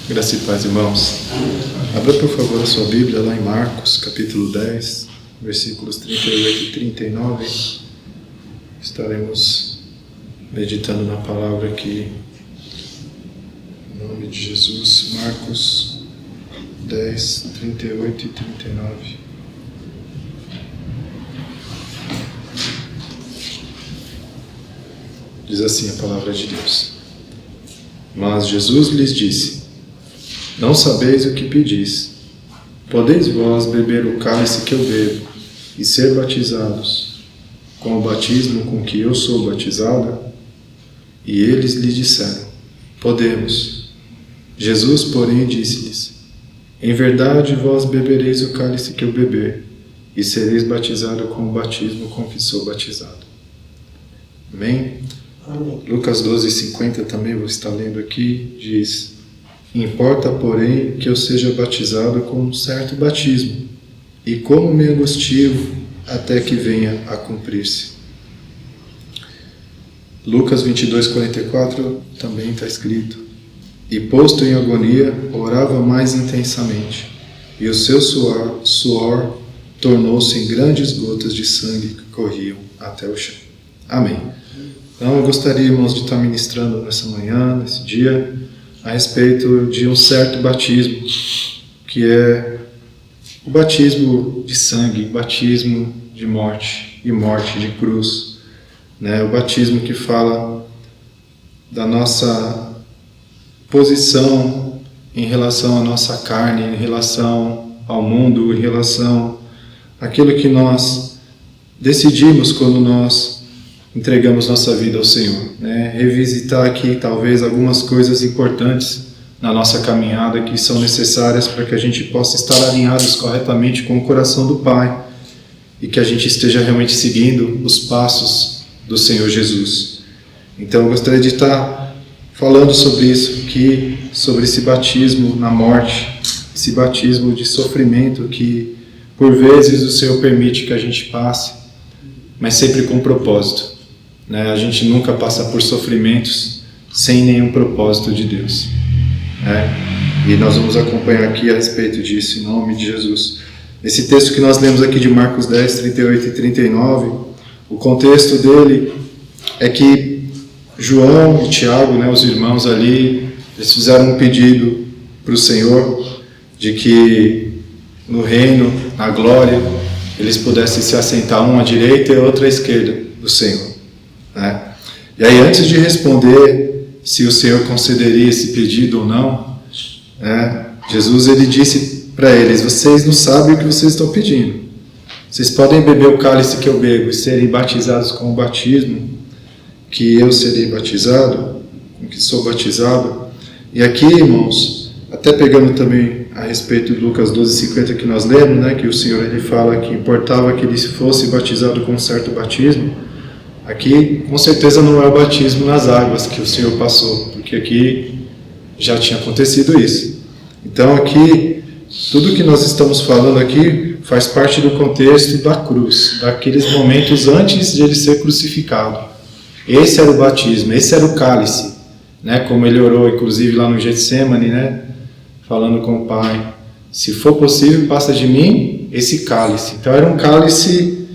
Graça e paz, irmãos. Abra, por favor, a sua Bíblia lá em Marcos, capítulo 10, versículos 38 e 39. Estaremos meditando na palavra aqui, em nome de Jesus. Marcos 10, 38 e 39. Diz assim a palavra de Deus. Mas Jesus lhes disse: Não sabeis o que pedis. Podeis vós beber o cálice que eu bebo e ser batizados com o batismo com que eu sou batizada? E eles lhe disseram: Podemos. Jesus, porém, disse-lhes: Em verdade vós bebereis o cálice que eu beber e sereis batizado com o batismo com que sou batizado. Amém? Lucas 12:50 também vou estar lendo aqui, diz: Importa, porém, que eu seja batizado com um certo batismo, e como me angustio até que venha a cumprir-se. Lucas 22:44 também está escrito: E posto em agonia, orava mais intensamente, e o seu suor tornou-se em grandes gotas de sangue que corriam até o chão. Amém. Então, eu gostaria, irmãos, de estar ministrando nessa manhã, nesse dia, a respeito de um certo batismo, que é o batismo de sangue, o batismo de morte, e morte de cruz, né? O batismo que fala da nossa posição em relação à nossa carne, em relação ao mundo, em relação àquilo que nós decidimos quando nós entregamos nossa vida ao Senhor, né? Revisitar aqui talvez algumas coisas importantes na nossa caminhada que são necessárias para que a gente possa estar alinhados corretamente com o coração do Pai e que a gente esteja realmente seguindo os passos do Senhor Jesus. Então eu gostaria de estar falando sobre isso aqui, sobre esse batismo na morte, esse batismo de sofrimento que por vezes o Senhor permite que a gente passe, mas sempre com propósito. A gente nunca passa por sofrimentos sem nenhum propósito de Deus. E nós vamos acompanhar aqui a respeito disso, em nome de Jesus. Esse texto que nós lemos aqui de Marcos 10, 38 e 39, o contexto dele é que João e Tiago, os irmãos ali, eles fizeram um pedido para o Senhor de que no reino, na glória, eles pudessem se assentar um à direita e outro à esquerda do Senhor. E aí, antes de responder se o Senhor concederia esse pedido ou não, Jesus ele disse para eles: vocês não sabem o que vocês estão pedindo. Vocês podem beber o cálice que eu bebo e serem batizados com o batismo que eu serei batizado, com que sou batizado. E aqui, irmãos, até pegando também a respeito de Lucas 12:50 que nós lemos, que o Senhor ele fala que importava que ele fosse batizado com um certo batismo. Aqui, com certeza, não é o batismo nas águas que o Senhor passou, porque aqui já tinha acontecido isso. Então, aqui, tudo que nós estamos falando aqui faz parte do contexto da cruz, daqueles momentos antes de ele ser crucificado. Esse era o batismo, esse era o cálice, como ele orou, inclusive, lá no Getsemane, falando com o Pai: se for possível, passa de mim esse cálice. Então, era um cálice,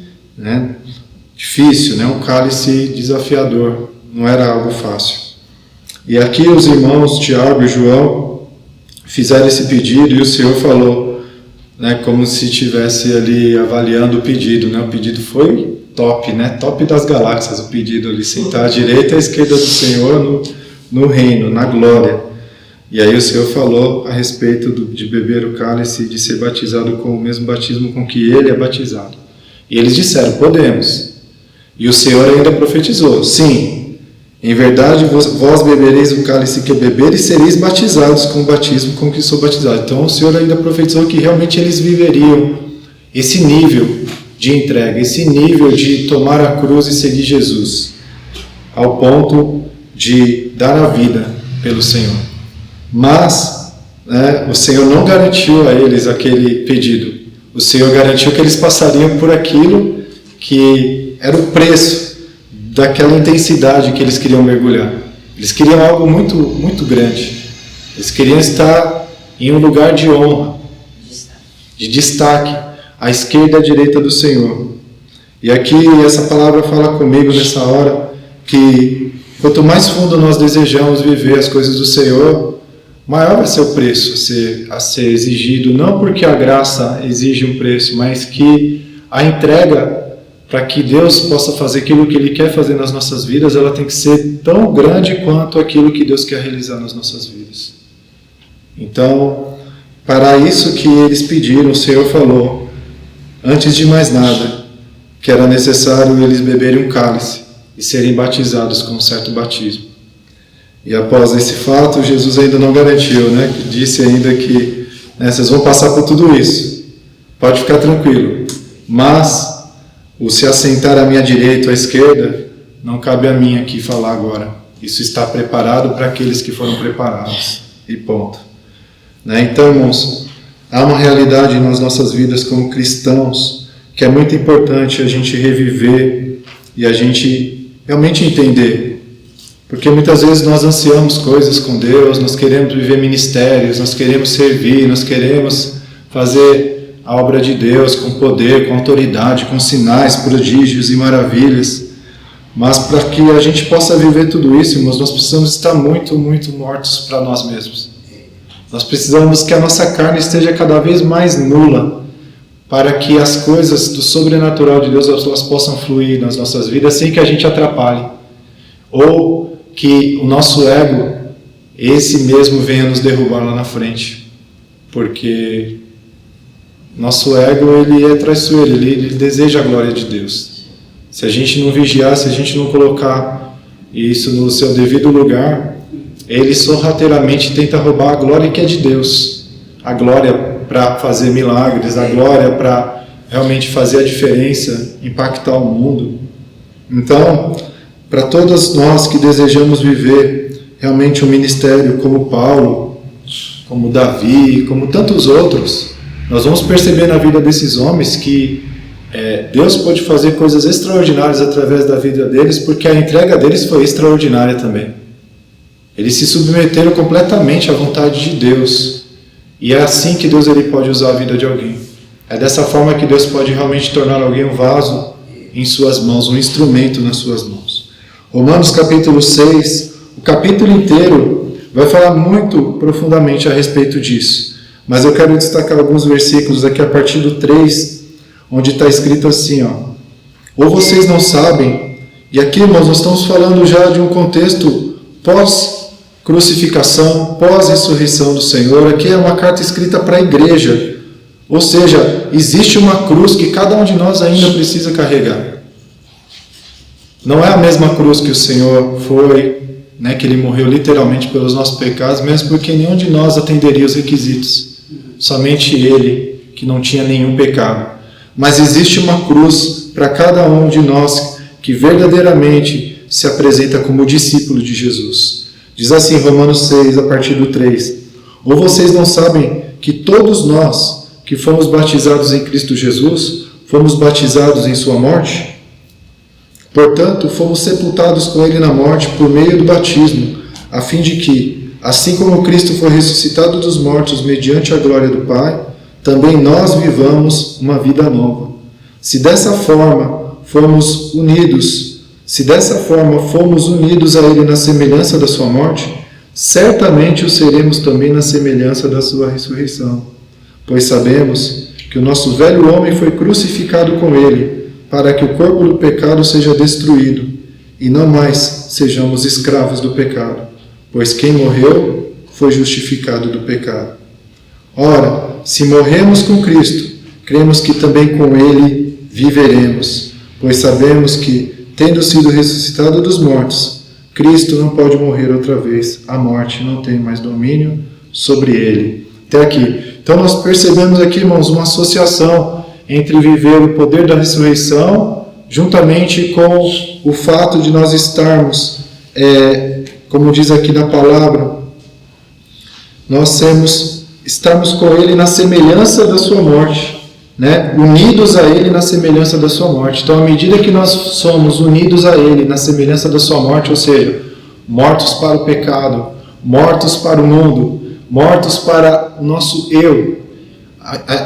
difícil, um cálice desafiador, não era algo fácil. E aqui os irmãos Tiago e João fizeram esse pedido e o Senhor falou, como se estivesse ali avaliando o pedido, o pedido foi top, top das galáxias, o pedido ali, sentar à direita e à esquerda do Senhor no reino, na glória. E aí o Senhor falou a respeito de beber o cálice e de ser batizado com o mesmo batismo com que ele é batizado. E eles disseram: podemos. E o Senhor ainda profetizou: sim, em verdade vós bebereis o cálice que eu beber e sereis batizados com o batismo com que sou batizado. Então o Senhor ainda profetizou que realmente eles viveriam esse nível de entrega, esse nível de tomar a cruz e seguir Jesus, ao ponto de dar a vida pelo Senhor. Mas o Senhor não garantiu a eles aquele pedido. O Senhor garantiu que eles passariam por aquilo que era o preço daquela intensidade que eles queriam mergulhar. Eles queriam algo muito, muito grande. Eles queriam estar em um lugar de honra, de destaque, à esquerda e à direita do Senhor. E aqui essa palavra fala comigo nessa hora que quanto mais fundo nós desejamos viver as coisas do Senhor, maior vai ser o preço a ser exigido, não porque a graça exige um preço, mas que a entrega para que Deus possa fazer aquilo que Ele quer fazer nas nossas vidas, ela tem que ser tão grande quanto aquilo que Deus quer realizar nas nossas vidas. Então, para isso que eles pediram, o Senhor falou, antes de mais nada, que era necessário eles beberem um cálice e serem batizados com um certo batismo. E após esse fato, Jesus ainda não garantiu, né? Disse ainda que vocês vão passar por tudo isso, pode ficar tranquilo, mas o se assentar à minha direita ou à esquerda, não cabe a mim aqui falar agora. Isso está preparado para aqueles que foram preparados. E ponto. Então, irmãos, há uma realidade nas nossas vidas como cristãos que é muito importante a gente reviver e a gente realmente entender. Porque muitas vezes nós ansiamos coisas com Deus, nós queremos viver ministérios, nós queremos servir, nós queremos fazer a obra de Deus com poder, com autoridade, com sinais, prodígios e maravilhas. Mas para que a gente possa viver tudo isso, irmãos, nós precisamos estar muito, muito mortos para nós mesmos. Nós precisamos que a nossa carne esteja cada vez mais nula, para que as coisas do sobrenatural de Deus elas possam fluir nas nossas vidas sem que a gente atrapalhe. Ou que o nosso ego, esse mesmo, venha nos derrubar lá na frente. Porque nosso ego, ele é traiçoeiro, ele deseja a glória de Deus. Se a gente não vigiar, se a gente não colocar isso no seu devido lugar, ele sorrateiramente tenta roubar a glória que é de Deus. A glória para fazer milagres, a glória para realmente fazer a diferença, impactar o mundo. Então, para todos nós que desejamos viver realmente um ministério como Paulo, como Davi, como tantos outros, nós vamos perceber na vida desses homens que Deus pode fazer coisas extraordinárias através da vida deles, porque a entrega deles foi extraordinária também. Eles se submeteram completamente à vontade de Deus. E é assim que Deus ele pode usar a vida de alguém. É dessa forma que Deus pode realmente tornar alguém um vaso em suas mãos, um instrumento nas suas mãos. Romanos capítulo 6, o capítulo inteiro vai falar muito profundamente a respeito disso. Mas eu quero destacar alguns versículos aqui a partir do 3, onde está escrito assim, ou vocês não sabem, e aqui, irmãos, nós estamos falando já de um contexto pós-crucificação, pós-ressurreição do Senhor. Aqui é uma carta escrita para a igreja, ou seja, existe uma cruz que cada um de nós ainda precisa carregar. Não é a mesma cruz que o Senhor foi, que Ele morreu literalmente pelos nossos pecados, mesmo porque nenhum de nós atenderia os requisitos, somente Ele, que não tinha nenhum pecado. Mas existe uma cruz para cada um de nós que verdadeiramente se apresenta como discípulo de Jesus. Diz assim, Romanos 6, a partir do 3. Ou vocês não sabem que todos nós que fomos batizados em Cristo Jesus, fomos batizados em sua morte? Portanto, fomos sepultados com Ele na morte por meio do batismo, a fim de que, assim como Cristo foi ressuscitado dos mortos mediante a glória do Pai, também nós vivamos uma vida nova. Se dessa forma fomos unidos a Ele na semelhança da sua morte, certamente o seremos também na semelhança da sua ressurreição. Pois sabemos que o nosso velho homem foi crucificado com Ele, para que o corpo do pecado seja destruído, e não mais sejamos escravos do pecado, pois quem morreu foi justificado do pecado. Ora, se morremos com Cristo, cremos que também com Ele viveremos, pois sabemos que, tendo sido ressuscitado dos mortos, Cristo não pode morrer outra vez, a morte não tem mais domínio sobre Ele. Até aqui. Então nós percebemos aqui, irmãos, uma associação entre viver o poder da ressurreição, juntamente com o fato de nós estarmos, como diz aqui na palavra, nós estarmos com Ele na semelhança da sua morte, unidos a Ele na semelhança da sua morte. Então, à medida que nós somos unidos a Ele na semelhança da sua morte, ou seja, mortos para o pecado, mortos para o mundo, mortos para o nosso eu.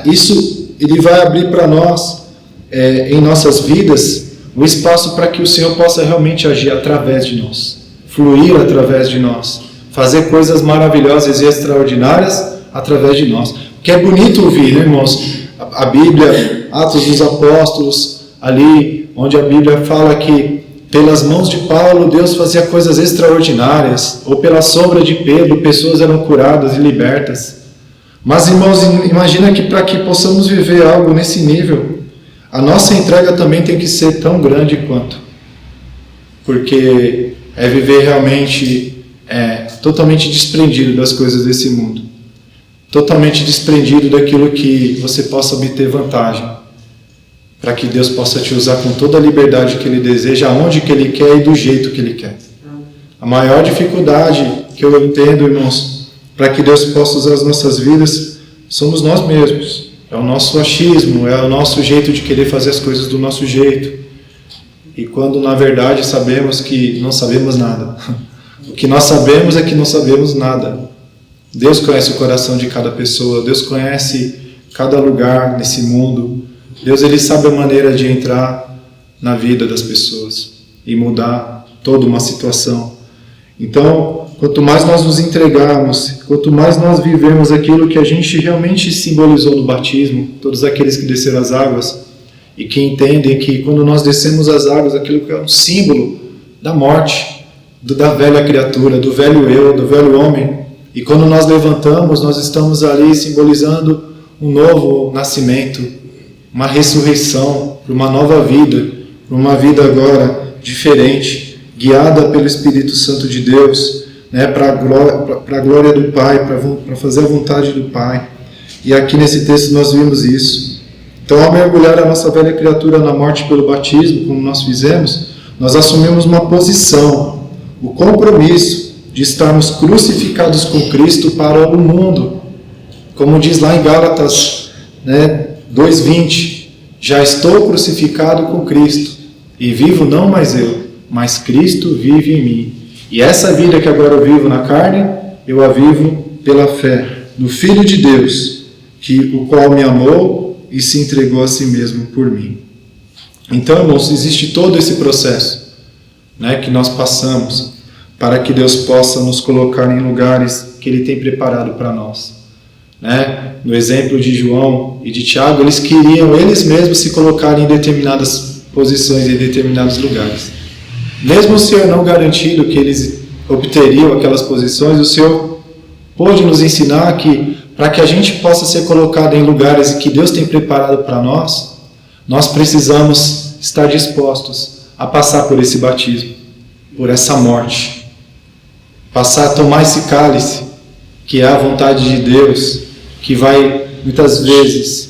Isso ele vai abrir para nós, em nossas vidas, o espaço para que o Senhor possa realmente agir através de nós, fluir através de nós, fazer coisas maravilhosas e extraordinárias através de nós. Que é bonito ouvir, né, irmãos? A Bíblia, Atos dos Apóstolos, ali onde a Bíblia fala que pelas mãos de Paulo Deus fazia coisas extraordinárias, ou pela sombra de Pedro pessoas eram curadas e libertas. Mas, irmãos, imagina que para que possamos viver algo nesse nível, a nossa entrega também tem que ser tão grande quanto. Porque é viver realmente totalmente desprendido das coisas desse mundo. Totalmente desprendido daquilo que você possa obter vantagem. Para que Deus possa te usar com toda a liberdade que Ele deseja, aonde que Ele quer e do jeito que Ele quer. A maior dificuldade que eu entendo, irmãos, para que Deus possa usar as nossas vidas, somos nós mesmos. É o nosso achismo, é o nosso jeito de querer fazer as coisas do nosso jeito. E quando, na verdade, sabemos que não sabemos nada. O que nós sabemos é que não sabemos nada. Deus conhece o coração de cada pessoa, Deus conhece cada lugar nesse mundo. Deus, Ele sabe a maneira de entrar na vida das pessoas e mudar toda uma situação. Então, quanto mais nós nos entregarmos, quanto mais nós vivemos aquilo que a gente realmente simbolizou no batismo, todos aqueles que desceram as águas e que entendem que quando nós descemos as águas, aquilo que é um símbolo da morte, da velha criatura, do velho eu, do velho homem, e quando nós levantamos, nós estamos ali simbolizando um novo nascimento, uma ressurreição, para uma nova vida, para uma vida agora diferente, guiada pelo Espírito Santo de Deus, né, para a glória do Pai, para fazer a vontade do Pai. E aqui nesse texto nós vimos isso. Então, ao mergulhar a nossa velha criatura na morte pelo batismo, como nós fizemos, nós assumimos uma posição, o compromisso de estarmos crucificados com Cristo para o mundo. Como diz lá em Gálatas, né, 2:20, já estou crucificado com Cristo, e vivo não mais eu, mas Cristo vive em mim. E essa vida que agora eu vivo na carne, eu a vivo pela fé no Filho de Deus, o qual me amou e se entregou a si mesmo por mim. Então, irmãos, existe todo esse processo, né, que nós passamos para que Deus possa nos colocar em lugares que Ele tem preparado para nós. Né? No exemplo de João e de Tiago, eles queriam eles mesmos se colocarem em determinadas posições, em determinados lugares. Mesmo o Senhor não garantindo que eles obteriam aquelas posições, o Senhor pôde nos ensinar que para que a gente possa ser colocado em lugares que Deus tem preparado para nós, nós precisamos estar dispostos a passar por esse batismo, por essa morte, passar a tomar esse cálice, que é a vontade de Deus, que vai muitas vezes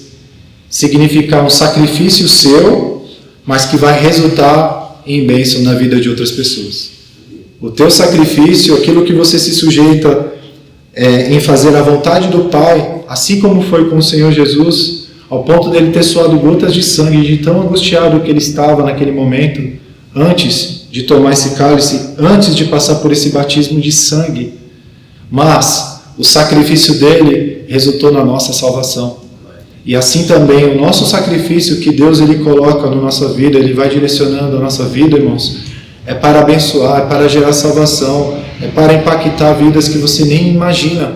significar um sacrifício seu, mas que vai resultar em bênção na vida de outras pessoas. O teu sacrifício, aquilo que você se sujeita em fazer a vontade do Pai, assim como foi com o Senhor Jesus, ao ponto dele ter suado gotas de sangue, de tão angustiado que ele estava naquele momento, antes de tomar esse cálice, antes de passar por esse batismo de sangue. Mas o sacrifício dele resultou na nossa salvação. E assim também o nosso sacrifício que Deus ele coloca na nossa vida, Ele vai direcionando a nossa vida, irmãos, é para abençoar, é para gerar salvação, é para impactar vidas que você nem imagina,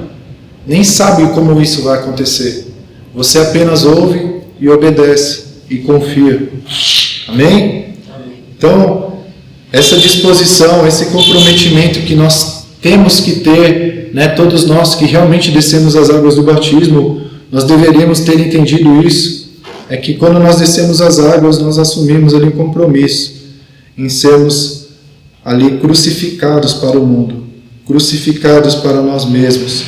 nem sabe como isso vai acontecer. Você apenas ouve e obedece e confia. Amém? Então, essa disposição, esse comprometimento que nós temos que ter, né, todos nós que realmente descemos as águas do batismo, nós deveríamos ter entendido isso, é que quando nós descemos as águas, nós assumimos ali um compromisso em sermos ali crucificados para o mundo, crucificados para nós mesmos,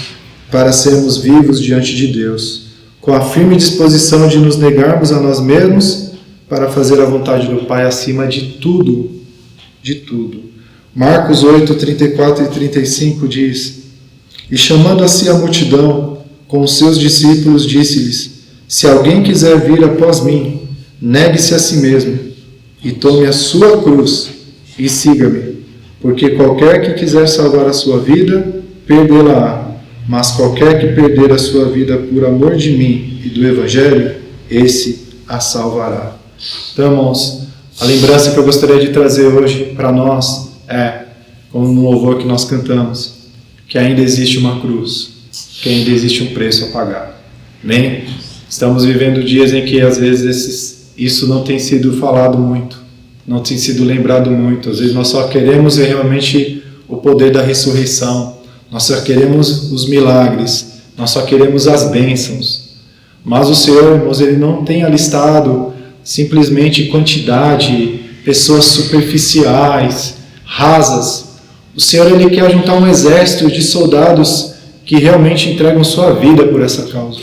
para sermos vivos diante de Deus, com a firme disposição de nos negarmos a nós mesmos para fazer a vontade do Pai acima de tudo, de tudo. Marcos 8, 34 e 35 diz: E chamando a si a multidão, com os seus discípulos, disse-lhes: Se alguém quiser vir após mim, negue-se a si mesmo, e tome a sua cruz, e siga-me. Porque qualquer que quiser salvar a sua vida, perdê-la-á. mas qualquer que perder a sua vida por amor de mim e do Evangelho, esse a salvará. Então, irmãos, a lembrança que eu gostaria de trazer hoje para nós é, como no louvor que nós cantamos, que ainda existe uma cruz, que ainda existe um preço a pagar. Amém? Estamos vivendo dias em que às vezes isso não tem sido falado muito, não tem sido lembrado muito. Às vezes nós só queremos realmente o poder da ressurreição, nós só queremos os milagres, nós só queremos as bênçãos. Mas o Senhor, irmãos, Ele não tem alistado simplesmente quantidade, pessoas superficiais, rasas. O Senhor, Ele quer juntar um exército de soldados que realmente entregam sua vida por essa causa.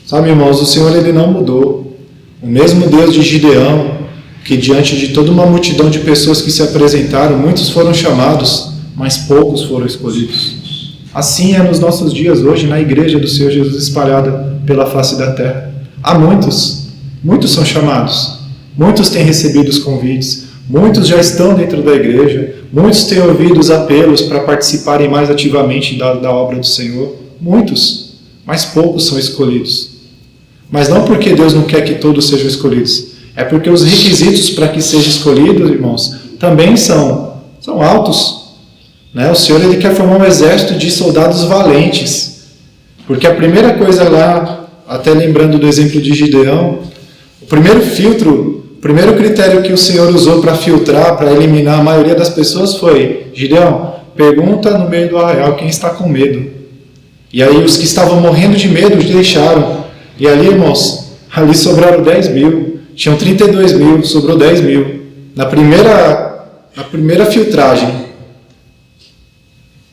Sabe, irmãos, o Senhor, Ele não mudou. O mesmo Deus de Gideão, que diante de toda uma multidão de pessoas que se apresentaram, muitos foram chamados, mas poucos foram escolhidos. Assim é nos nossos dias hoje, na igreja do Senhor Jesus espalhada pela face da terra. Há muitos são chamados, muitos têm recebido os convites, muitos já estão dentro da igreja, muitos têm ouvido os apelos para participarem mais ativamente da obra do Senhor, muitos, mas poucos são escolhidos. Mas não porque Deus não quer que todos sejam escolhidos, é porque os requisitos para que seja escolhido, irmãos, também são altos. O Senhor, Ele quer formar um exército de soldados valentes, porque a primeira coisa lá, até lembrando do exemplo de Gideão, o primeiro critério que o Senhor usou para filtrar, para eliminar a maioria das pessoas foi: Gideão, pergunta no meio do arraial quem está com medo. E aí os que estavam morrendo de medo deixaram. E ali, irmãos, ali sobraram 10 mil. Tinham 32 mil, sobrou 10 mil. Na primeira filtragem.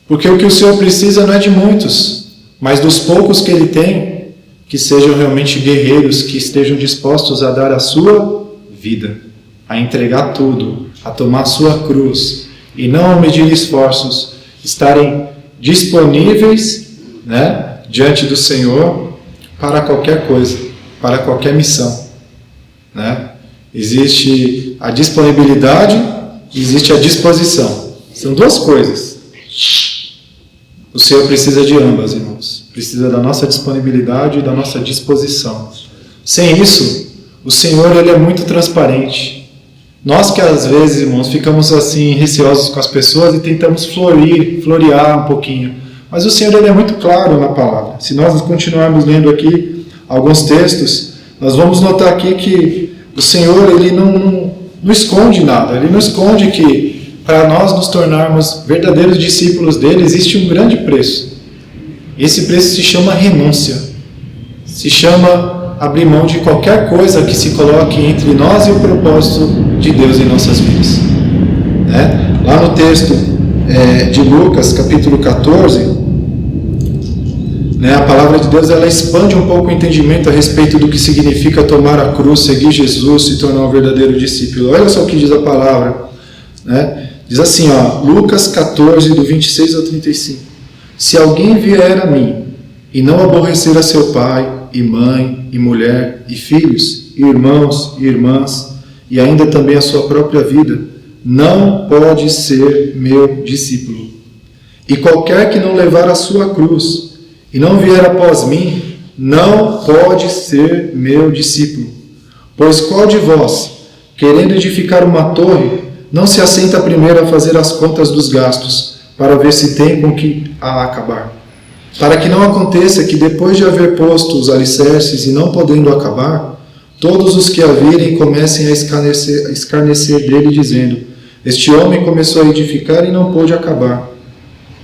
Porque o que o Senhor precisa não é de muitos, mas dos poucos que Ele tem, que sejam realmente guerreiros, que estejam dispostos a dar a sua vida, a entregar tudo, a tomar a sua cruz, e não a medir esforços, estarem disponíveis, diante do Senhor para qualquer coisa, para qualquer missão. Existe a disponibilidade e existe a disposição. São duas coisas. O Senhor precisa de ambas, irmãos. Precisa da nossa disponibilidade e da nossa disposição. Sem isso, o Senhor, Ele é muito transparente. Nós que às vezes, irmãos, ficamos assim receosos com as pessoas e tentamos florear um pouquinho. Mas o Senhor, Ele é muito claro na palavra. Se nós continuarmos lendo aqui alguns textos, nós vamos notar aqui que o Senhor, Ele não esconde nada. Ele não esconde que para nós nos tornarmos verdadeiros discípulos dele, existe um grande preço. Esse preço se chama renúncia. Se chama abrir mão de qualquer coisa que se coloque entre nós e o propósito de Deus em nossas vidas. Lá no texto de Lucas, capítulo 14, a palavra de Deus, ela expande um pouco o entendimento a respeito do que significa tomar a cruz, seguir Jesus, se tornar um verdadeiro discípulo. Olha só o que diz a palavra. Diz assim, Lucas 14, do 26 ao 35. Se alguém vier a mim e não aborrecer a seu pai, e mãe, e mulher, e filhos, e irmãos, e irmãs, e ainda também a sua própria vida, não pode ser meu discípulo. E qualquer que não levar a sua cruz e não vier após mim, não pode ser meu discípulo. Pois qual de vós, querendo edificar uma torre, não se assenta primeiro a fazer as contas dos gastos, para ver se tem com que a acabar? Para que não aconteça que, depois de haver posto os alicerces e não podendo acabar, todos os que a virem comecem a escarnecer dele, dizendo: este homem começou a edificar e não pôde acabar.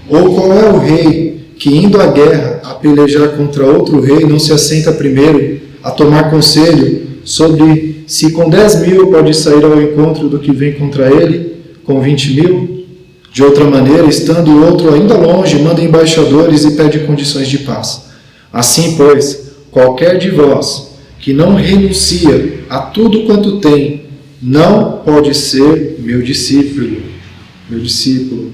Ou qual é o rei que, indo à guerra a pelejar contra outro rei, não se assenta primeiro a tomar conselho sobre se com 10 mil pode sair ao encontro do que vem contra ele com 20 mil? De outra maneira, estando o outro ainda longe, manda embaixadores e pede condições de paz. Assim, pois, qualquer de vós que não renuncia a tudo quanto tem, não pode ser meu discípulo. Meu discípulo.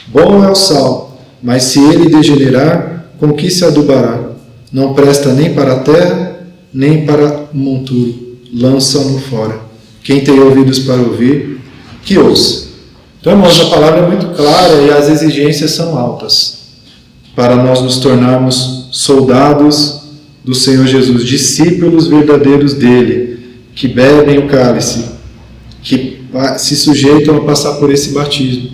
Bom é o sal, mas se ele degenerar, com que se adubará? Não presta nem para a terra, nem para o monturo. Lança-no fora. Quem tem ouvidos para ouvir, que ouça. Então, irmãos, a palavra é muito clara e as exigências são altas. para nós nos tornarmos soldados do Senhor Jesus, discípulos verdadeiros dele, que bebem o cálice, que se sujeitam a passar por esse batismo,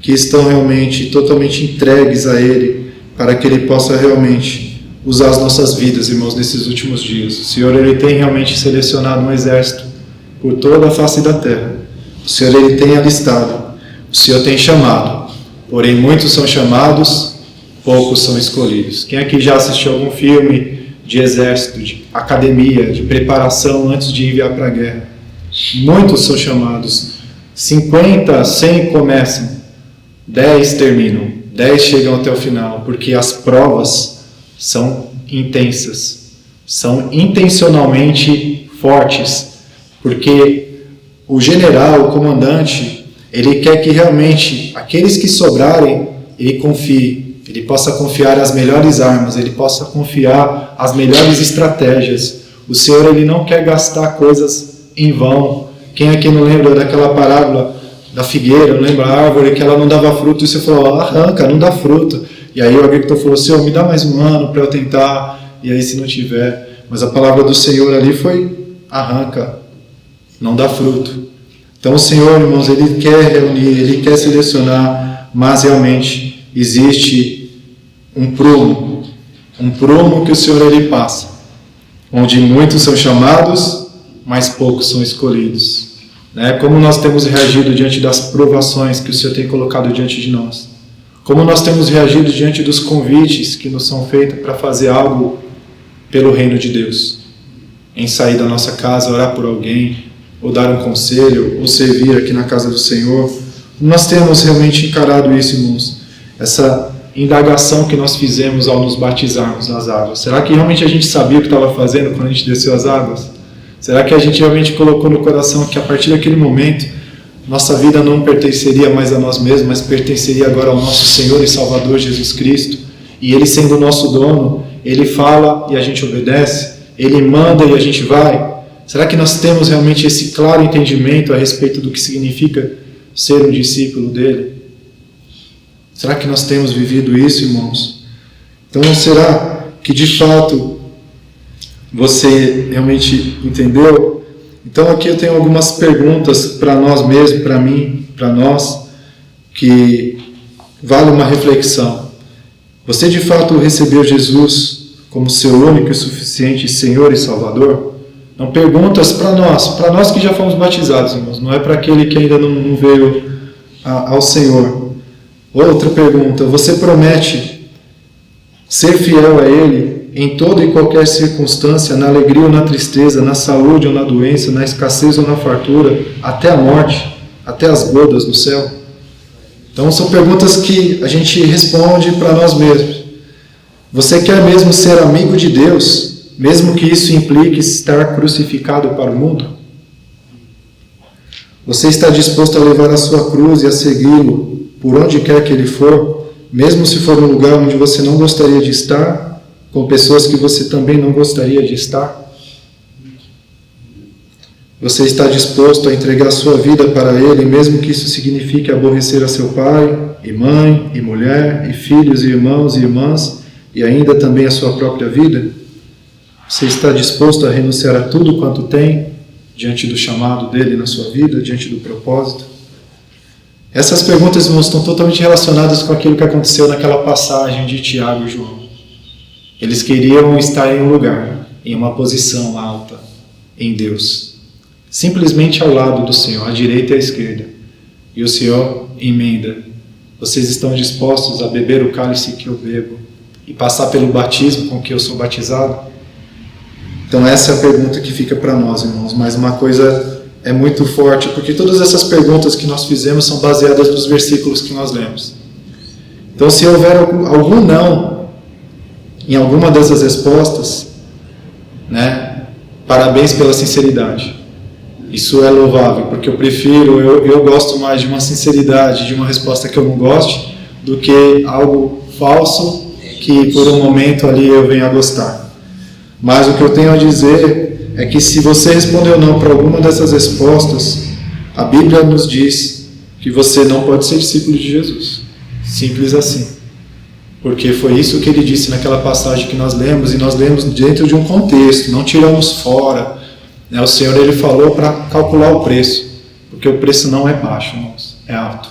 que estão realmente totalmente entregues a ele, para que ele possa realmente usar as nossas vidas, irmãos, nesses últimos dias. O Senhor, ele tem realmente selecionado um exército por toda a face da terra. O Senhor, ele tem alistado. O Senhor tem chamado. Porém, muitos são chamados, poucos são escolhidos. Quem aqui já assistiu algum filme de exército, de academia, de preparação antes de enviar para a guerra? Muitos são chamados. 50, 100 começam. 10 terminam. 10 chegam até o final. Porque as provas são intensas. São intencionalmente fortes. Porque o general, o comandante, ele quer que realmente aqueles que sobrarem, ele confie, ele possa confiar as melhores armas, ele possa confiar as melhores estratégias. O Senhor, ele não quer gastar coisas em vão. Quem aqui não lembra daquela parábola da figueira, não lembra a árvore que ela não dava fruto, e você falou, arranca, não dá fruto. E aí o agricultor falou, Senhor, me dá mais um ano para eu tentar, e aí se não tiver. Mas a palavra do Senhor ali foi, arranca, não dá fruto. Então o Senhor, irmãos, ele quer reunir, ele quer selecionar, mas realmente existe um prumo que o Senhor, ele passa, onde muitos são chamados, mas poucos são escolhidos. Como nós temos reagido diante das provações que o Senhor tem colocado diante de nós? Como nós temos reagido diante dos convites que nos são feitos para fazer algo pelo reino de Deus? Em sair da nossa casa, orar por alguém, ou dar um conselho, ou servir aqui na casa do Senhor. Nós temos realmente encarado isso, irmãos, essa indagação que nós fizemos ao nos batizarmos nas águas. Será que realmente a gente sabia o que estava fazendo quando a gente desceu as águas? Será que a gente realmente colocou no coração que a partir daquele momento nossa vida não pertenceria mais a nós mesmos, mas pertenceria agora ao nosso Senhor e Salvador Jesus Cristo? E Ele sendo o nosso dono, Ele fala e a gente obedece, Ele manda e a gente vai? Será que nós temos realmente esse claro entendimento a respeito do que significa ser um discípulo dele? Será que nós temos vivido isso, irmãos? Então, será que de fato você realmente entendeu? Então, aqui eu tenho algumas perguntas para nós mesmos, para mim, para nós, que vale uma reflexão. Você de fato recebeu Jesus como seu único e suficiente Senhor e Salvador? Não, perguntas para nós que já fomos batizados, irmãos, não é para aquele que ainda não veio ao Senhor. Outra pergunta, você promete ser fiel a Ele em toda e qualquer circunstância, na alegria ou na tristeza, na saúde ou na doença, na escassez ou na fartura, até a morte, até as bodas no céu? Então são perguntas que a gente responde para nós mesmos. Você quer mesmo ser amigo de Deus, mesmo que isso implique estar crucificado para o mundo? Você está disposto a levar a sua cruz e a segui-lo por onde quer que ele for, mesmo se for um lugar onde você não gostaria de estar, com pessoas que você também não gostaria de estar? Você está disposto a entregar a sua vida para ele, mesmo que isso signifique aborrecer a seu pai, e mãe, e mulher, e filhos, e irmãos e irmãs, e ainda também a sua própria vida? Você está disposto a renunciar a tudo quanto tem diante do chamado dele na sua vida, diante do propósito? Essas perguntas, irmãos, estão totalmente relacionadas com aquilo que aconteceu naquela passagem de Tiago e João. Eles queriam estar em um lugar, em uma posição alta, em Deus, simplesmente ao lado do Senhor, à direita e à esquerda. E o Senhor emenda: vocês estão dispostos a beber o cálice que eu bebo e passar pelo batismo com que eu sou batizado? Então essa é a pergunta que fica para nós, irmãos. Mas uma coisa é muito forte, porque todas essas perguntas que nós fizemos são baseadas nos versículos que nós lemos. Então, se houver algum não em alguma dessas respostas, parabéns pela sinceridade. Isso é louvável, porque eu gosto mais de uma sinceridade, de uma resposta que eu não goste, do que algo falso que por um momento ali eu venha a gostar. Mas o que eu tenho a dizer é que se você respondeu não para alguma dessas respostas, a Bíblia nos diz que você não pode ser discípulo de Jesus. Simples assim. Porque foi isso que ele disse naquela passagem que nós lemos, e nós lemos dentro de um contexto, não tiramos fora. O Senhor, ele falou para calcular o preço, porque o preço não é baixo, irmãos, é alto.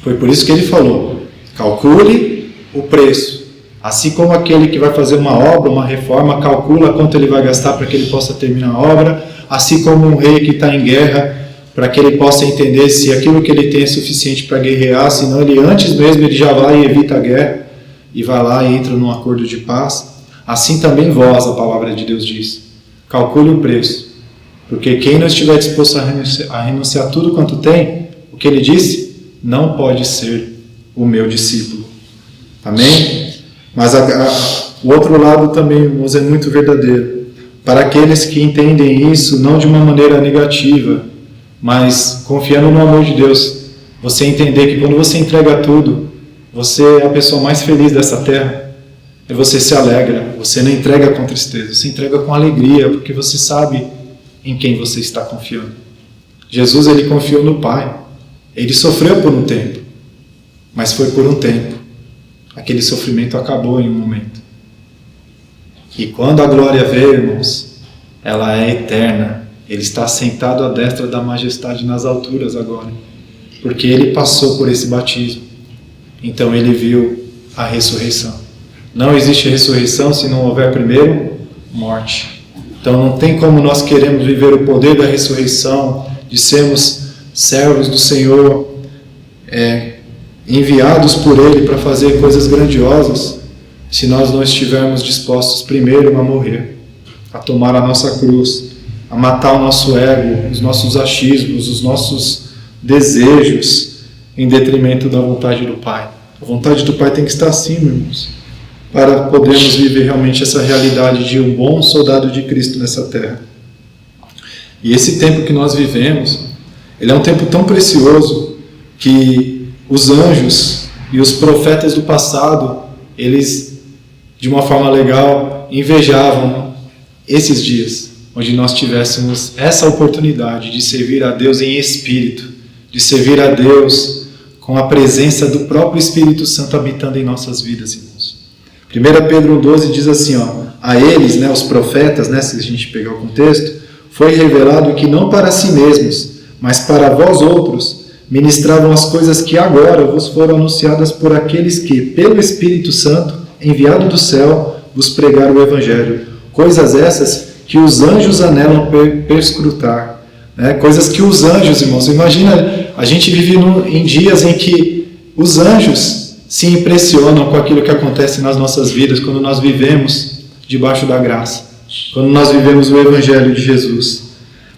Foi por isso que ele falou, calcule o preço. Assim como aquele que vai fazer uma obra, uma reforma, calcula quanto ele vai gastar para que ele possa terminar a obra, assim como um rei que está em guerra, para que ele possa entender se aquilo que ele tem é suficiente para guerrear, senão ele antes mesmo ele já vai e evita a guerra, e vai lá e entra num acordo de paz. Assim também vós, a palavra de Deus diz, calcule o preço, porque quem não estiver disposto a renunciar tudo quanto tem, o que ele disse, não pode ser o meu discípulo. Amém? Mas o outro lado também, irmãos, é muito verdadeiro. Para aqueles que entendem isso, não de uma maneira negativa, mas confiando no amor de Deus, você entender que quando você entrega tudo, você é a pessoa mais feliz dessa terra, e você se alegra, você não entrega com tristeza, você entrega com alegria, porque você sabe em quem você está confiando. Jesus, ele confiou no Pai, ele sofreu por um tempo, mas foi por um tempo. Aquele sofrimento acabou em um momento. E quando a glória veio, irmãos, ela é eterna. Ele está sentado à destra da majestade nas alturas agora, porque ele passou por esse batismo. Então ele viu a ressurreição. Não existe ressurreição se não houver primeiro morte. Então não tem como nós queremos viver o poder da ressurreição, de sermos servos do Senhor, enviados por Ele para fazer coisas grandiosas, se nós não estivermos dispostos primeiro a morrer, a tomar a nossa cruz, a matar o nosso ego, os nossos achismos, os nossos desejos, em detrimento da vontade do Pai. A vontade do Pai tem que estar acima, irmãos, para podermos viver realmente essa realidade de um bom soldado de Cristo nessa terra. E esse tempo que nós vivemos, ele é um tempo tão precioso que os anjos e os profetas do passado, eles, de uma forma legal, invejavam esses dias, onde nós tivéssemos essa oportunidade de servir a Deus em espírito, de servir a Deus com a presença do próprio Espírito Santo habitando em nossas vidas, irmãos. 1 Pedro 1,12 diz assim, a eles, os profetas, se a gente pegar o contexto, foi revelado que não para si mesmos, mas para vós outros, ministravam as coisas que agora vos foram anunciadas por aqueles que, pelo Espírito Santo, enviado do céu, vos pregaram o Evangelho. Coisas essas que os anjos anelam perscrutar. Coisas que os anjos, irmãos, imagina, a gente vive em dias em que os anjos se impressionam com aquilo que acontece nas nossas vidas, quando nós vivemos debaixo da graça, quando nós vivemos o Evangelho de Jesus.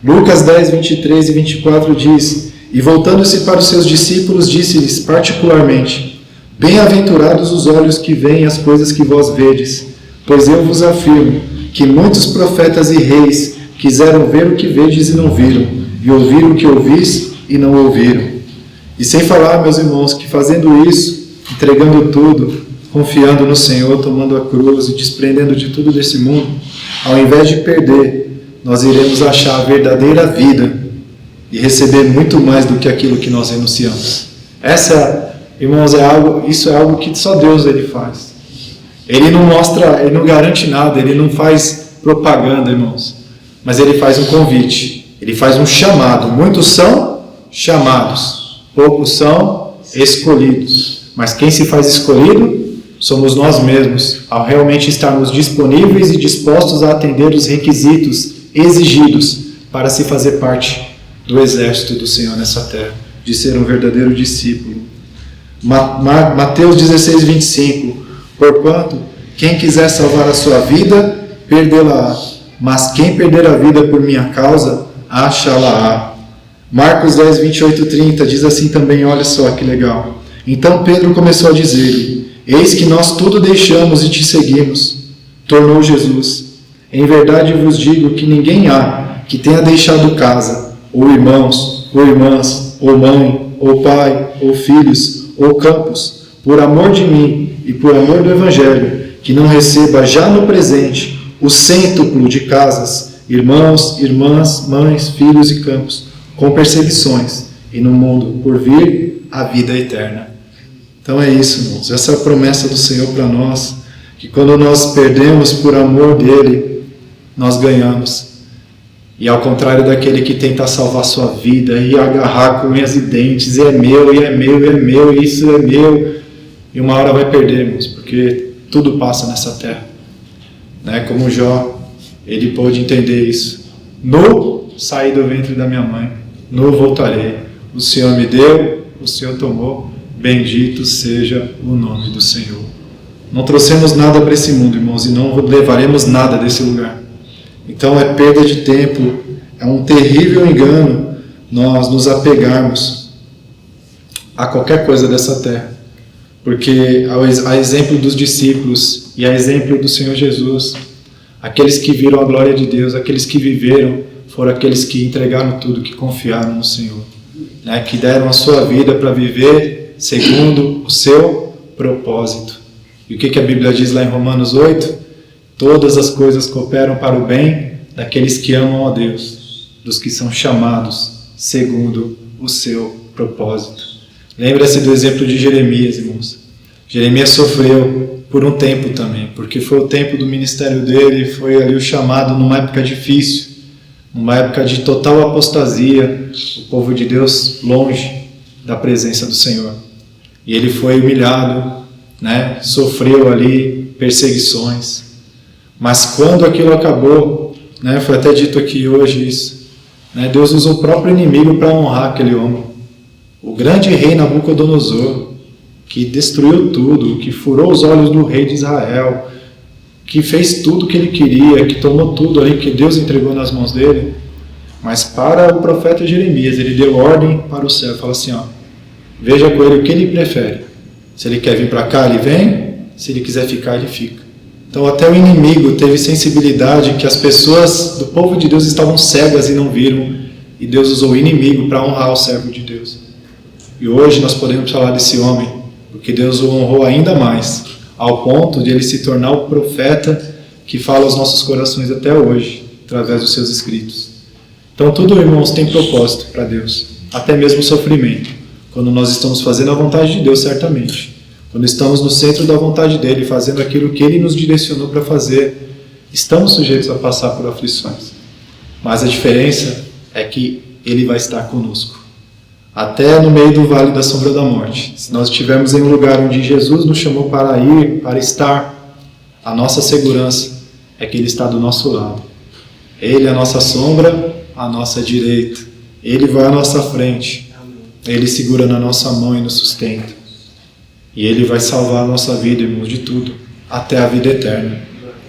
Lucas 10, 23 e 24 diz, e voltando-se para os seus discípulos, disse-lhes particularmente, bem-aventurados os olhos que veem as coisas que vós vedes, pois eu vos afirmo que muitos profetas e reis quiseram ver o que vedes e não viram, e ouvir o que ouvis e não ouviram. E sem falar, meus irmãos, que fazendo isso, entregando tudo, confiando no Senhor, tomando a cruz e desprendendo de tudo desse mundo, ao invés de perder, nós iremos achar a verdadeira vida e receber muito mais do que aquilo que nós renunciamos. Irmãos, isso é algo que só Deus ele faz. Ele não mostra, ele não garante nada, ele não faz propaganda, irmãos. Mas ele faz um convite, ele faz um chamado. Muitos são chamados, poucos são escolhidos. Mas quem se faz escolhido somos nós mesmos, ao realmente estarmos disponíveis e dispostos a atender os requisitos exigidos para se fazer parte do exército do Senhor nessa terra, de ser um verdadeiro discípulo. Mateus 16, 25, porquanto quem quiser salvar a sua vida, perdê-la-á, mas quem perder a vida por minha causa, achá-la-á. Marcos 10, 28, 30 diz assim também, olha só que legal. Então Pedro começou a dizer-lhe, eis que nós tudo deixamos e te seguimos. Tornou Jesus, em verdade vos digo que ninguém há que tenha deixado casa, ou irmãos, ou irmãs, ou mãe, ou pai, ou filhos, ou campos, por amor de mim e por amor do Evangelho, que não receba já no presente o cêntuplo de casas, irmãos, irmãs, mães, filhos e campos, com perseguições, e no mundo por vir a vida eterna. Então é isso, irmãos. Essa é a promessa do Senhor para nós, que quando nós perdemos por amor dele, nós ganhamos. E ao contrário daquele que tenta salvar sua vida e agarrar com unhas e dentes, e é meu, e é meu, e é meu, e isso é meu, e uma hora vai perder, irmãos, porque tudo passa nessa terra. Né? Como Jó, ele pôde entender isso. Nu saí do ventre da minha mãe, nu voltarei. O Senhor me deu, o Senhor tomou, bendito seja o nome do Senhor. Não trouxemos nada para esse mundo, irmãos, e não levaremos nada desse lugar. Então é perda de tempo, é um terrível engano nós nos apegarmos a qualquer coisa dessa terra. Porque a exemplo dos discípulos e a exemplo do Senhor Jesus, aqueles que viram a glória de Deus, aqueles que viveram, foram aqueles que entregaram tudo, que confiaram no Senhor, né? Que deram a sua vida para viver segundo o seu propósito. E o que a Bíblia diz lá em Romanos 8? Todas as coisas cooperam para o bem daqueles que amam a Deus, dos que são chamados segundo o seu propósito. Lembra-se do exemplo de Jeremias, irmãos. Jeremias sofreu por um tempo também, porque foi o tempo do ministério dele, foi ali o chamado numa época difícil, numa época de total apostasia, o povo de Deus longe da presença do Senhor. E ele foi humilhado, né? Sofreu ali perseguições. Mas quando aquilo acabou, né, foi até dito aqui hoje isso, né, Deus usou o próprio inimigo para honrar aquele homem. O grande rei Nabucodonosor, que destruiu tudo, que furou os olhos do rei de Israel, que fez tudo o que ele queria, que tomou tudo ali que Deus entregou nas mãos dele. Mas para o profeta Jeremias, ele deu ordem para o céu, falou assim, ó, veja com ele o que ele prefere. Se ele quer vir para cá, ele vem, se ele quiser ficar, ele fica. Então até o inimigo teve sensibilidade que as pessoas do povo de Deus estavam cegas e não viram, e Deus usou o inimigo para honrar o servo de Deus. E hoje nós podemos falar desse homem, porque Deus o honrou ainda mais, ao ponto de ele se tornar o profeta que fala aos nossos corações até hoje, através dos seus escritos. Então tudo, irmãos, tem propósito para Deus, até mesmo o sofrimento, quando nós estamos fazendo a vontade de Deus, certamente. Quando estamos no centro da vontade dele, fazendo aquilo que ele nos direcionou para fazer, estamos sujeitos a passar por aflições. Mas a diferença é que ele vai estar conosco, até no meio do vale da sombra da morte. Se nós estivermos em um lugar onde Jesus nos chamou para ir, para estar, a nossa segurança é que ele está do nosso lado. Ele é a nossa sombra, a nossa direita. Ele vai à nossa frente. Ele segura na nossa mão e nos sustenta. E ele vai salvar a nossa vida, irmãos, de tudo, até a vida eterna.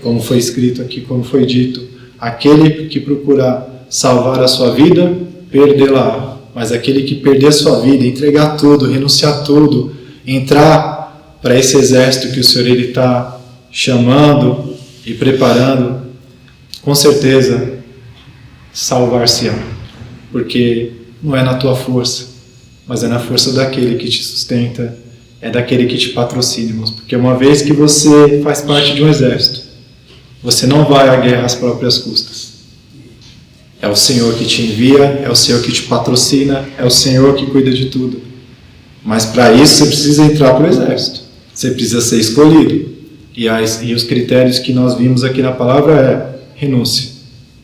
Como foi escrito aqui, como foi dito, aquele que procurar salvar a sua vida, perdê-la. Mas aquele que perder a sua vida, entregar tudo, renunciar tudo, entrar para esse exército que o Senhor está chamando e preparando, com certeza salvar-se-á. Porque não é na tua força, mas é na força daquele que te sustenta, é daquele que te patrocina, irmãos. Porque uma vez que você faz parte de um exército, você não vai à guerra às próprias custas. É o Senhor que te envia, é o Senhor que te patrocina, é o Senhor que cuida de tudo. Mas para isso você precisa entrar para o exército. Você precisa ser escolhido. E os critérios que nós vimos aqui na palavra é renúncia,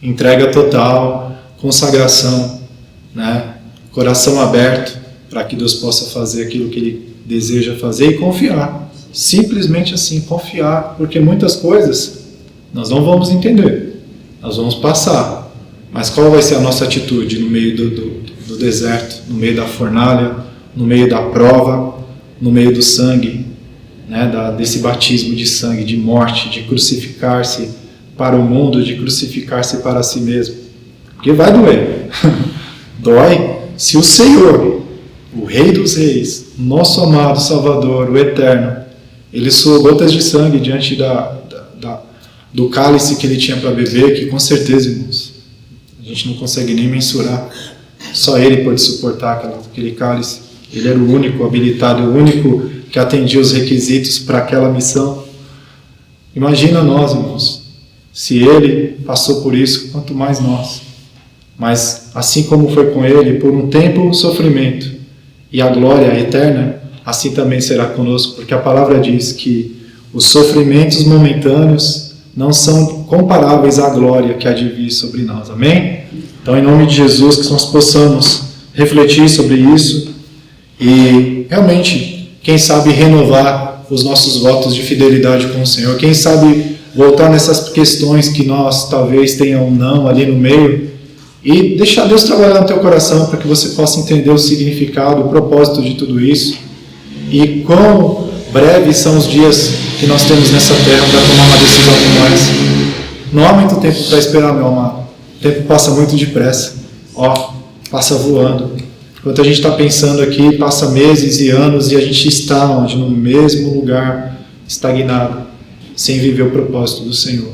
entrega total, consagração, né? Coração aberto para que Deus possa fazer aquilo que Ele deseja fazer e confiar. Simplesmente assim, confiar. Porque muitas coisas nós não vamos entender. Nós vamos passar. Mas qual vai ser a nossa atitude no meio do deserto, no meio da fornalha, no meio da prova, no meio do sangue, né, desse batismo de sangue, de morte, de crucificar-se para o mundo, de crucificar-se para si mesmo? Porque vai doer. Dói se o Senhor, o Rei dos Reis, nosso amado Salvador, o Eterno, Ele suou gotas de sangue diante do cálice que Ele tinha para beber, que com certeza, irmãos, a gente não consegue nem mensurar. Só Ele pode suportar aquele cálice. Ele era o único habilitado, o único que atendia os requisitos para aquela missão. Imagina nós, irmãos, se Ele passou por isso, quanto mais nós. Mas assim como foi com Ele, por um tempo o sofrimento e a glória eterna, assim também será conosco, porque a palavra diz que os sofrimentos momentâneos não são comparáveis à glória que há de vir sobre nós. Amém? Então, em nome de Jesus, que nós possamos refletir sobre isso e realmente, quem sabe, renovar os nossos votos de fidelidade com o Senhor. Quem sabe voltar nessas questões que nós talvez tenham um não ali no meio e deixar Deus trabalhar no teu coração para que você possa entender o significado, o propósito de tudo isso e quão breves são os dias que nós temos nessa terra para tomar uma decisão como essa. Não há muito tempo para esperar, meu amado. O tempo passa muito depressa. Passa voando. Enquanto a gente está pensando aqui, passa meses e anos e a gente está onde? No mesmo lugar, estagnado, sem viver o propósito do Senhor.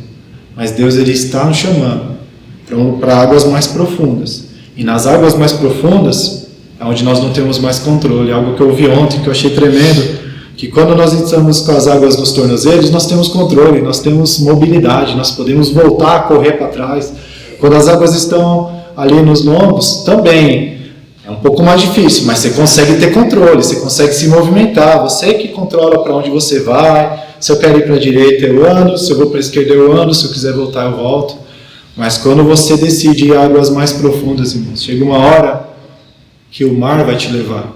Mas Deus, Ele está nos chamando para águas mais profundas. E nas águas mais profundas é onde nós não temos mais controle. Algo que eu ouvi ontem, que eu achei tremendo, que quando nós estamos com as águas nos tornozelos, nós temos controle, nós temos mobilidade, nós podemos voltar a correr para trás. Quando as águas estão ali nos lombos, também é um pouco mais difícil, mas você consegue ter controle, você consegue se movimentar, você que controla para onde você vai. Se eu quero ir para a direita, eu ando, se eu vou para a esquerda, eu ando, se eu quiser voltar, eu volto. Mas quando você decide ir a águas mais profundas, irmãos, chega uma hora que o mar vai te levar.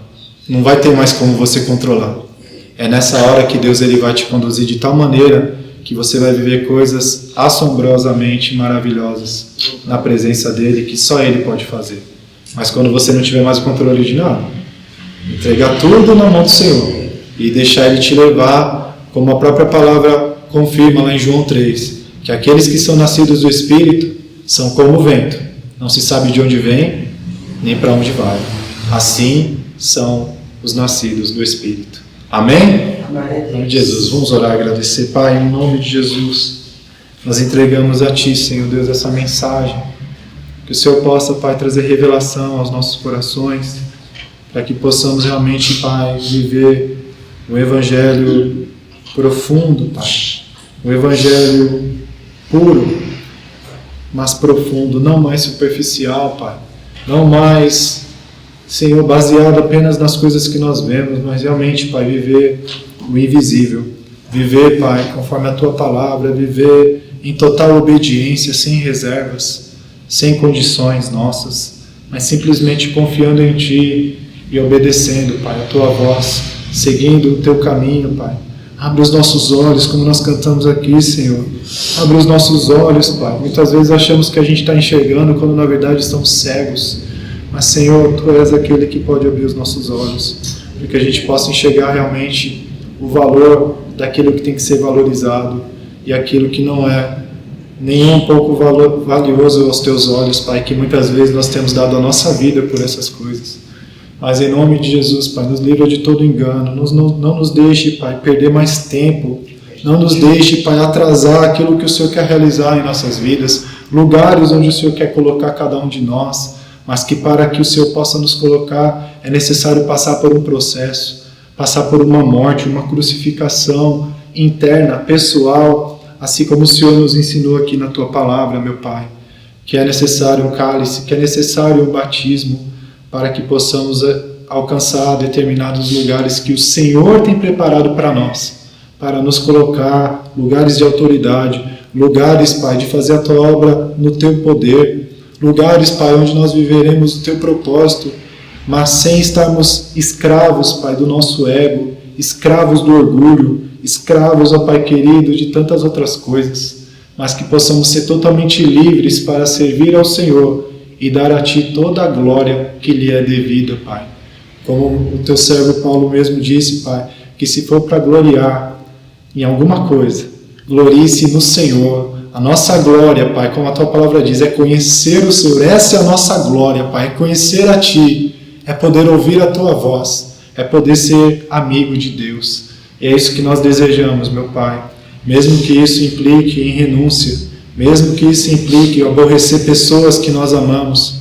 Não vai ter mais como você controlar. É nessa hora que Deus, Ele vai te conduzir de tal maneira que você vai viver coisas assombrosamente maravilhosas na presença dEle, que só Ele pode fazer. Mas quando você não tiver mais o controle de nada, entregar tudo na mão do Senhor e deixar Ele te levar, como a própria palavra confirma lá em João 3, que aqueles que são nascidos do Espírito são como o vento, não se sabe de onde vem, nem para onde vai. Assim são os nascidos do Espírito. Amém? Amém. Em nome de Jesus, vamos orar e agradecer. Pai, em nome de Jesus, nós entregamos a Ti, Senhor Deus, essa mensagem. Que o Senhor possa, Pai, trazer revelação aos nossos corações, para que possamos realmente, Pai, viver um Evangelho profundo, Pai. Um Evangelho puro, mas profundo, não mais superficial, Pai. Não mais, Senhor, baseado apenas nas coisas que nós vemos, mas realmente, Pai, viver o invisível. Viver, Pai, conforme a Tua palavra, viver em total obediência, sem reservas, sem condições nossas, mas simplesmente confiando em Ti e obedecendo, Pai, a Tua voz, seguindo o Teu caminho, Pai. Abre os nossos olhos, como nós cantamos aqui, Senhor. Abre os nossos olhos, Pai. Muitas vezes achamos que a gente está enxergando, quando na verdade estamos cegos. Mas, Senhor, Tu és aquele que pode abrir os nossos olhos, para que a gente possa enxergar realmente o valor daquilo que tem que ser valorizado e aquilo que não é nem um pouco valioso aos Teus olhos, Pai, que muitas vezes nós temos dado a nossa vida por essas coisas. Mas em nome de Jesus, Pai, nos livra de todo engano, não nos deixe, Pai, perder mais tempo, não nos deixe, Pai, atrasar aquilo que o Senhor quer realizar em nossas vidas, lugares onde o Senhor quer colocar cada um de nós, mas que para que o Senhor possa nos colocar é necessário passar por um processo, passar por uma morte, uma crucificação interna, pessoal, assim como o Senhor nos ensinou aqui na Tua palavra, meu Pai, que é necessário um cálice, que é necessário um batismo, para que possamos alcançar determinados lugares que o Senhor tem preparado para nós, para nos colocar lugares de autoridade, lugares, Pai, de fazer a Tua obra no Teu poder, lugares, Pai, onde nós viveremos o Teu propósito, mas sem estarmos escravos, Pai, do nosso ego, escravos do orgulho, escravos, ó Pai querido, de tantas outras coisas, mas que possamos ser totalmente livres para servir ao Senhor e dar a Ti toda a glória que lhe é devida, Pai. Como o Teu servo Paulo mesmo disse, Pai, que se for para gloriar em alguma coisa, glorie-se no Senhor. A nossa glória, Pai, como a Tua palavra diz, é conhecer o Senhor. Essa é a nossa glória, Pai, é conhecer a Ti, é poder ouvir a Tua voz, é poder ser amigo de Deus. E é isso que nós desejamos, meu Pai. Mesmo que isso implique em renúncia, mesmo que isso implique em aborrecer pessoas que nós amamos,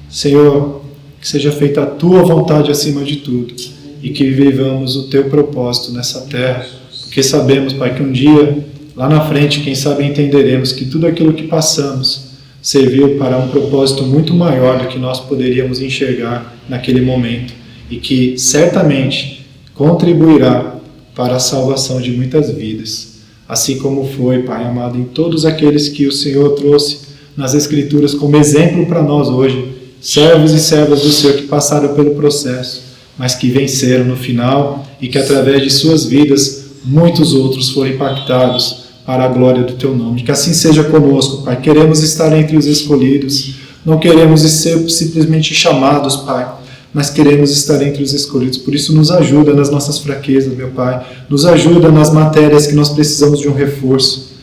Senhor, que seja feita a Tua vontade acima de tudo e que vivamos o Teu propósito nessa terra, porque sabemos, Pai, que um dia, lá na frente, quem sabe entenderemos que tudo aquilo que passamos serviu para um propósito muito maior do que nós poderíamos enxergar naquele momento e que certamente, contribuirá para a salvação de muitas vidas. Assim como foi, Pai amado, em todos aqueles que o Senhor trouxe nas Escrituras como exemplo para nós hoje, servos e servas do Senhor que passaram pelo processo, mas que venceram no final e que através de suas vidas muitos outros foram impactados para a glória do Teu nome. Que assim seja conosco, Pai. Queremos estar entre os escolhidos, não queremos ser simplesmente chamados, Pai, mas queremos estar entre os escolhidos. Por isso nos ajuda nas nossas fraquezas, meu Pai. Nos ajuda nas matérias que nós precisamos de um reforço.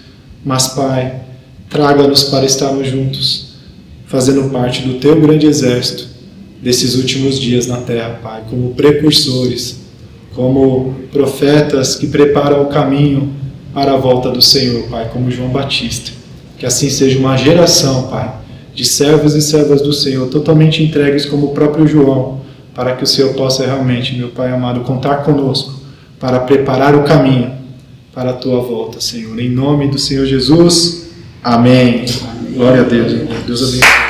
Mas, Pai, traga-nos para estarmos juntos, fazendo parte do Teu grande exército desses últimos dias na terra, Pai, como precursores, como profetas que preparam o caminho para a volta do Senhor, Pai, como João Batista. Que assim seja uma geração, Pai, de servos e servas do Senhor, totalmente entregues como o próprio João, para que o Senhor possa realmente, meu Pai amado, contar conosco para preparar o caminho para a Tua volta, Senhor. Em nome do Senhor Jesus, amém. Glória a Deus. Deus abençoe.